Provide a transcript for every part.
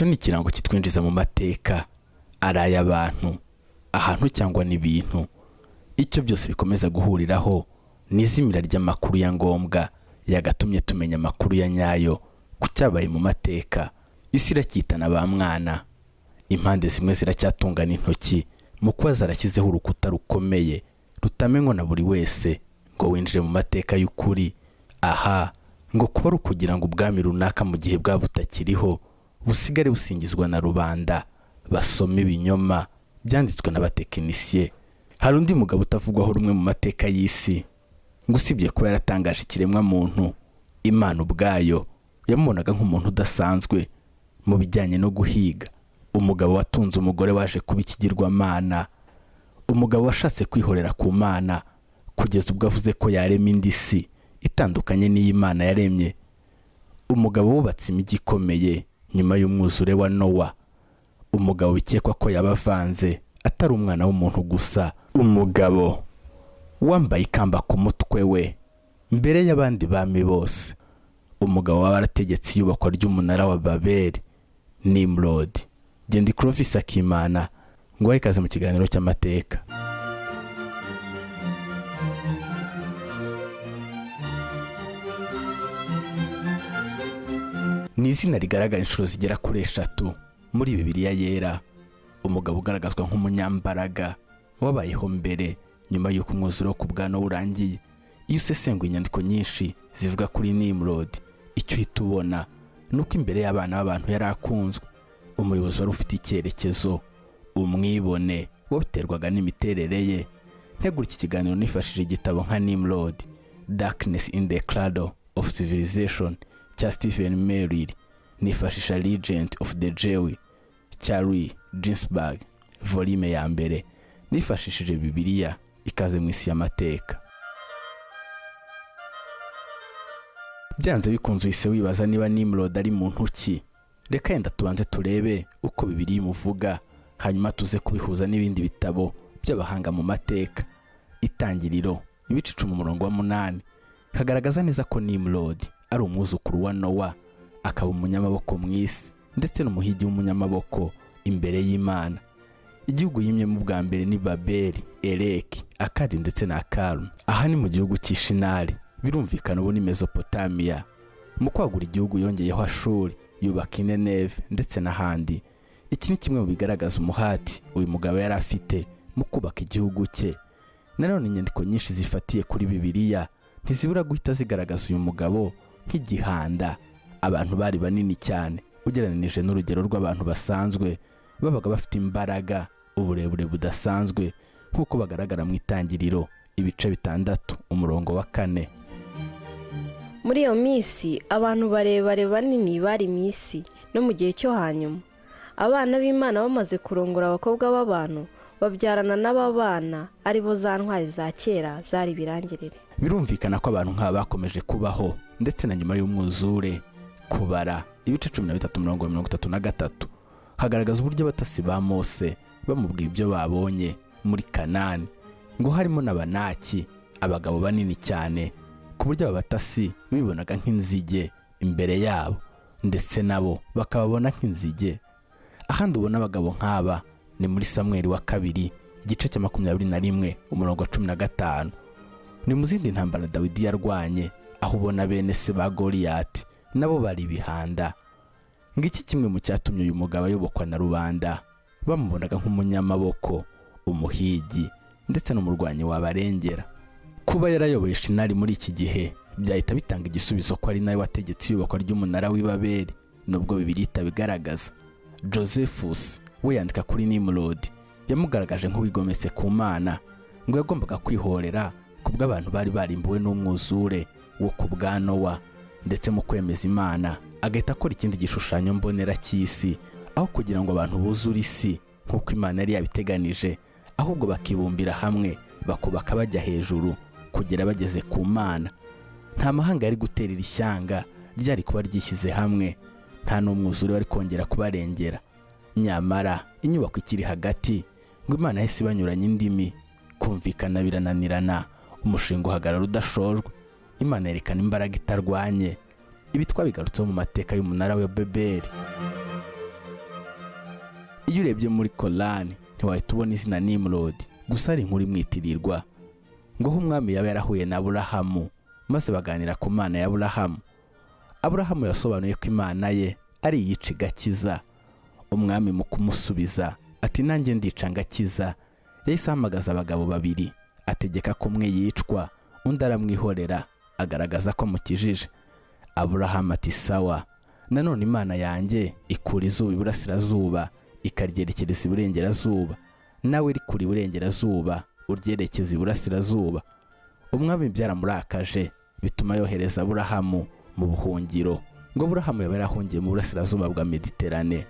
icyo ni ikirango kitwinjiza mu mateka ari abantu, ahantu cyangwa n'ibintu. Icyo byose bikomeza guhuriraho n'izimira ry'amakuru ya ngombwa yagatumye tumenya amakuru ya nyayo ku cyabaye mu mateka. Isi iracyitana ba mwana, impande zimwe ziracyatungana intoki mu kuba zarashyizeho urukuta rukomeye rutamenywa na buri wese ngo winjire mu mateka y'ukuri. Aha ngo kuba ari ukugira ngo ubwami runaka mu gihe bwa butakiriho busigare busingizwa na rubanda basoma ibinyoma byanditswe n'abatekinisiye. Hari undi mugabo utavugwaho rumwe mu mateka y'isi ngo usibye kuba yaratangaje ikiremwa muntu, Imana ubwayo yamubonaga nk'umuntu udasanzwe mu bijyanye no guhiga. Umugabo watunze umugore waje kuba ikigirwamana, umugabo washatse kwihorera ku Mana kugeza ubwo avuze ko yarema indi si itandukanye n'iy'Imana yaremye. Umugabo wubatse imijyi ikomeye nyuma y'umwuzure wa Nowa. Umugabo bikekwa ko yabavanze atari umwana w'umuntu gusa. Umugabo wambaye ikamba ku mutwe we mbere y'abandi bami bose. Umugabo warategetse iyubakwa ry'umunara wa Babeli, Nimrod. Gendi Clovis Akimana ngo ikaze mu kiganiro cy'amateka. Ni izina rigaragara inshuro zigera kuri 3 muri Bibiliya yera. Umugabo ugaragazwa nk'umunyambaraga wabayeho mbere nyuma y'uko umwuzure wo ku bwana urangiye. Iyo usesenguye inyandiko nyinshi zivuga kuri Nimrod, icyo uhita ubona nuko imbere y'abana b'abantu yari akunzwe, umuyobozi wari ufite icyerekezo, umwibone wabiterwaga n'imiterere ye. Ntegura iki kiganiro nifashishije igitabo nka Nimrod, Darkness in the Cradle of Civilization cya Stephen Merrill, nifashisha Legend of the Jew Charlie Ginsberg volume ya mbere, nifashishije Bibiliya ikaze mu isi y'amateka. Byanze bikunze uhise wibaza niba Nimrod ari muntu ki. Reka yenda tubanze turebe uko Bibiliya imuvuga, hanyuma tuze kubihuza n'ibindi bitabo by'abahanga mu mateka. Itangiriro ibice 10:8 kagaragaza neza ko Nimrod ari umwuzukuru wa Nowa, akaba umunyamaboko mu isi ndetse n'umuhigi w'umunyamaboko imbere y'Imana. Igihugu yimyemo bwa mbere ni Babeli, Ereki, Akadi ndetse na Akaru. Aha ni mu gihugu cy'Ishinari, birumvikana ubu ni Mesopotamiya. Mu kwagura igihugu yongeyeho Ashuri, yubaka Nineve ndetse n'ahandi. Iki ni kimwe mu bigaragaza umuhati uyu mugabo yari afite mu kubaka igihugu cye. Nanone inyandiko nyinshi zifatiye kuri Bibiliya ntizibura guhita zigaragaza uyu mugabo nk'igihanda. Abantu bari banini cyane ugereranije n'urugero rw'abantu basanzwe, babaga bafite imbaraga, uburebure budasanzwe nk'uko bagaragara mu Itangiriro ibice 6:4. Muri iyo minsi abantu barebare banini bari mu isi no mu gihe cyo hanyuma. Abana b'Imana bamaze kurongora abakobwa b'abantu babyarana n'ababana aribo za ntwari za kera zari birangirire. Birumvikana ko abantu nk'aba bakomeje kubaho ndetse na nyuma y'umwuzure. Kubara ibice 13:33 hagaragaza uburyo abatasi ba Mose bamubwiye ibyo babonye muri Kanani, ngo harimo n'abanaki, abagabo banini cyane ku buryo abatasi bibonaga nk'inzige imbere yabo ndetse nabo bakababona nk'inzige. Ahandi ubona abagabo nk'aba ni muri Samweli wa 2 igice cya 21:15. Ni mu zindi ntambara Dawidi yarwanye, aho ubona bene se ba Goliyati nabo bari bihanda. Ngiki kimwe mu cyatumye uyu mugabo ayobokwa na rubanda, bamubonaga nk'umunyamaboko, umuhigi ndetse n'umurwanyi wabarengera. Kuba yarayoboye Shinari muri iki gihe byahita bitanga igisubizo ko ari nawe wategetse iyubakwa ry'umunara w'i Babeli, nubwo Bibiliya itabigaragaza. Josephus we yandika kuri Nimrod yamugaragaje nk'uwigometse ku Mana, ngo yagombaga kwihorera kubwo abantu bari barimbuwe n'umwuzure wo ku bwa Nowa, ndetse mu kwemeza Imana agahita akora ikindi gishushanyo mbonera cy'isi, aho kugira ngo abantu buzure isi nk'uko Imana yari yabiteganije, ahubwo bakibumbira hamwe bakubaka bajya hejuru kugera bageze ku Mana. Nta mahanga yari guterera ishyanga ryari kuba ryishyize hamwe, nta n'umwuzure wari kongera kubarengera. Nyamara inyubako ikiri hagati, ngo Imana yahise banyuranye indimi, kumvikana birananirana, umushinga uhagarara udashojwe. Imana yerekana imbaraga itarwanye. Ibi twabigarutseho mu mateka y'umunara wa Babeli. iyo urebye muri Korani ntiwahita ubona izina Nimrod, gusa ari inkuru imwitirirwa ngo aho umwami yaba yarahuye na Aburahamu maze baganira ku Mana ya Aburahamu. Aburahamu yasobanuye ko Imana ye ari iyica igakiza. Umwami mu kumusubiza ati nanjye ndica ngakiza, yahise ahamagaza abagabo babiri ategeka ko umwe yicwa undi aramwihorera agaragaza ko amukijije. Aburahamu ati sawa, nanone Imana yanjye ikura izuba iburasirazuba ikaryerekereza iburengerazuba, nawe rikura iburengerazuba uryerekeza iburasirazuba. Umwami byaramurakaje bituma yohereza Aburahamu mu buhungiro, ngo Aburahamu yaba yarahungiye mu burasirazuba bwa Mediterane.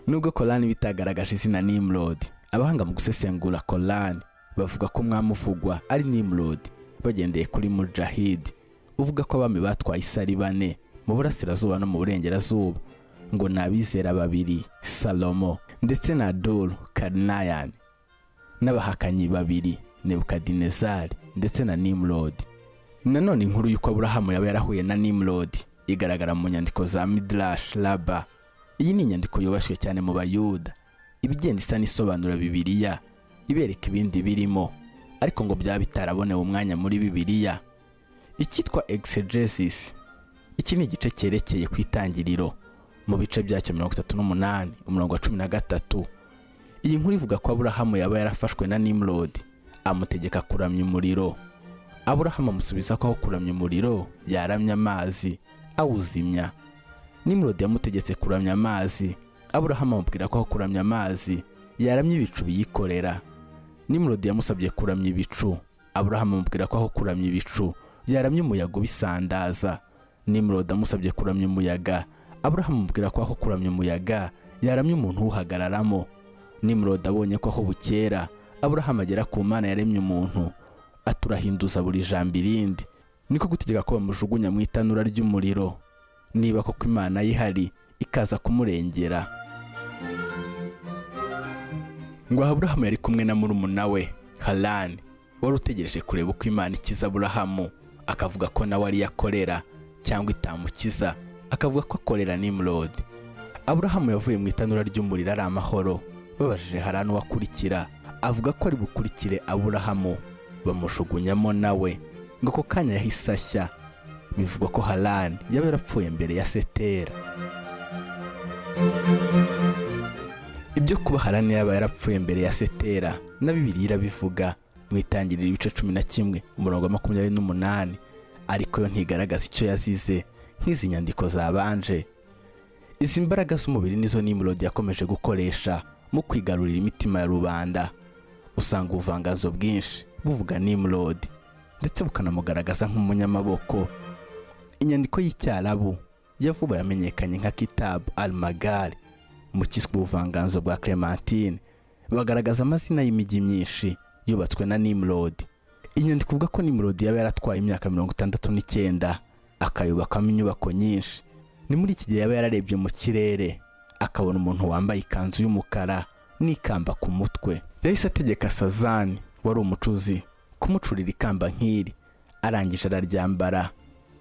Nubwo Korani bitagaragaje izina Nimrod, abahanga mu gusesengura Korani bavuga ko umwami uvugwa ari Nimrod bagendeye kuri Mujahid uvuga ko abami batwaye isari bane mu burasirazuba no mu burengerazuba, ngo ni abizera babiri Salomo ndetse na Karnayan, n'abahakanyi babiri Nebukadinezari ndetse na Nimrod. Nanone inkuru y'uko Aburahamu yaba yarahuye na Nimrod igaragara mu nyandiko za Midrash Rabbah. Iyi ni inyandiko yubashywe cyane mu Bayuda, ibigenda isa n'isobanura Bibiliya ibereka ibindi birimo, ariko ngo byaba bitarabonewe umwanya muri Bibiliya. Icyitwa exegesis, iki ni igice cyerekeye ku itangiriro mu bice byacyo 38 umurongo wa 13. Iyi nkuru ivuga ko Aburahamu yaba yarafashwe na Nimrod amutegeka kuramya umuriro. Aburahamu amusubiza ko aho kuramya umuriro yaramya amazi awuzimya. Nimrod yamutegetse kuramya amazi, Aburahamu amubwira ko aho kuramya amazi yaramya ibicu biyikorera. Nimrod yamusabye kuramya ibicu, Aburahamu amubwira ko aho kuramya ibicu yaramya umuyaga ubisandaza. Nimrod amusabye kuramya umuyaga, Aburahamu amubwira ko aho kuramya umuyaga yaramya umuntu uhagararamo. Nimrod abonye ko aho bukera Aburahamu agera ku Mana yaremye umuntu, aturahinduza buri jambo irindi, niko gutegeka ko bamujugunya mu itanura ry'umuriro niba koko Imana yihari ikaza kumurengera. Ngo Aburahamu yari kumwe na murumuna we Harani wari utegereje kureba uko Imana ikiza Aburahamu, akavuga ko nawe ari yakorera cyangwa itamukiza, akavuga ko akorera Nimrod. Aburahamu yavuye mu itanura ry'umuriro ari amahoro. Babajije Harani wakurikira, avuga ko ari bukurikire Aburahamu, bamushugunyamo nawe, ngo ko kanya yahise ashya. Bivugwa ko Harani yaba yarapfuye mbere ya Setera. Ibyo kuba Harani yaba yarapfuye mbere ya Setera na Bibiliya irabivuga mu itangiriro ibice 11 umurongo wa 28, ariko yo ntigaragaza icyo yazize nk'izi nyandiko zabanje. Izi mbaraga z'umubiri nizo Nimrod yakomeje gukoresha mu kwigarurira imitima ya rubanda. Usanga ubuvangazo bwinshi buvuga Nimrod ndetse bukanamugaragaza nk'umunyamaboko. Inyandiko y'Icyarabu ya vuba yamenyekanye nka Kitab al-Magari mu kiswe ubuvanganzo bwa Clementine, bagaragaza amazina y'imijyi myinshi yubatswe na Nimrod. Inyandiko ivuga ko Nimrod yaba yaratwaye imyaka 69 akayubakamo inyubako nyinshi. Ni muri iki gihe yaba yararebye mu kirere akabona umuntu wambaye ikanzu y'umukara n'ikamba ku mutwe. Yahise ategeka Sazani wari umucuzi kumucurira ikamba nk'iri, arangije araryambara,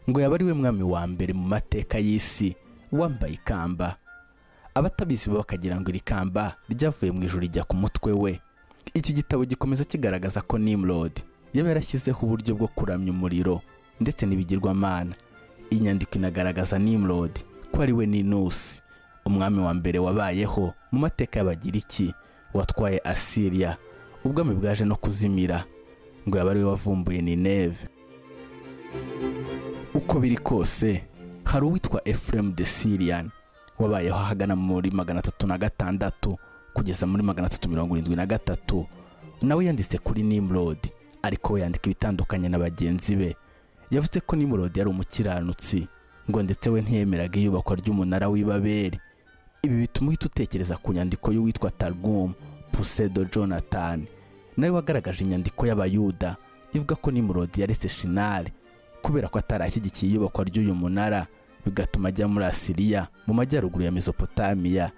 ngo yaba ari we mwami wa mbere mu mateka y'isi wambaye ikamba. Abatabizi bakagira ngo iri kamba ryavuye mu ijuru rijya ku mutwe we. Iki gitabo gikomeza kigaragaza ko Nimrod yaba yarashyizeho uburyo bwo kuramya umuriro ndetse n'ibigirwamana. Inyandiko inagaragaza Nimrod ko ari we Ninus, umwami wa mbere wabayeho mu mateka y'Abagiriki watwaye Assyria, ubwami bwaje no kuzimira, ngo yaba ari we wavumbuye Nineve. Uko biri kose, hari uwitwa Ephraim the Syrian wabayeho ahagana muri 306 kugeza muri 373, nawe yanditse kuri Nimrod, ariko yandika ibitandukanye na bagenzi be. Yavuze ko Nimrod yari umukiranutsi, ngo ndetse we ntiyemeraga iyubakwa ry'umunara w'Ibabeli. Ibi bituma uhita utekereza ku nyandiko y'uwitwa Targum Pseudo Jonathan, nawe wagaragaje inyandiko y'Abayuda ivuga ko Nimrod yaretse Shinar kubera ko atarashyigikiye iyubakwa ry'uyu munara, bigatuma ajya muri Assyria mu majyaruguru ya Mesopotamiya.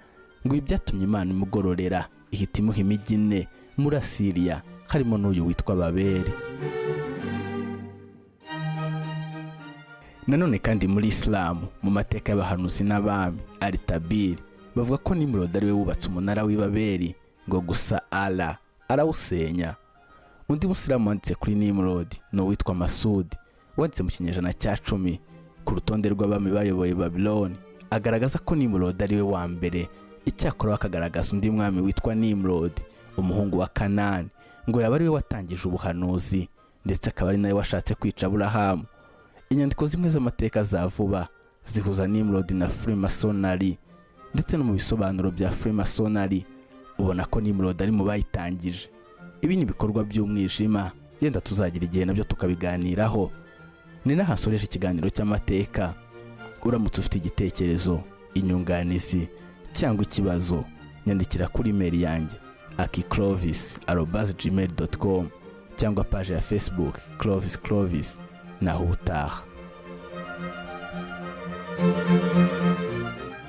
Ngo ibi byatumye Imana imugororera ihita imuha imijyi 4 muri Assyria, harimo n'uyu witwa Babeli. Nanone kandi muri Islam mu mateka y'abahanuzi n'abami Al-Tabir bavuga ko Nimrod ari we wubatse umunara w'Ibabeli ngo gusa Allah arawusenya. Undi musilamu wanditse kuri Nimrod ni uwitwa Masudi wanditse mu kinyejana cya 10 ku rutonde rw'abami bayoboye Babiloni, agaragaza ko Nimrod ari we wa mbere. Icyakora akagaragaza undi mwami witwa Nimrod umuhungu wa Kanani ngo yaba ari we watangije ubuhanuzi ndetse akaba ari nawe washatse kwica Aburahamu. Inyandiko zimwe z'amateka za vuba zihuza Nimrod na Freemasonry, ndetse no mu bisobanuro bya Freemasonry ubona ko Nimrod ari mu bayitangije. Ibi ni ibikorwa by'umwijima, yenda tuzagira igihe nabyo tukabiganiraho. Ni nahasoreje ikiganiro cy'amateka. Uramutse ufite igitekerezo, inyunganizi cyangwa ikibazo, nyandikira kuri email yanjye akiclovis@gmail.com cyangwa page ya Facebook Clovis. Naho ubutaha.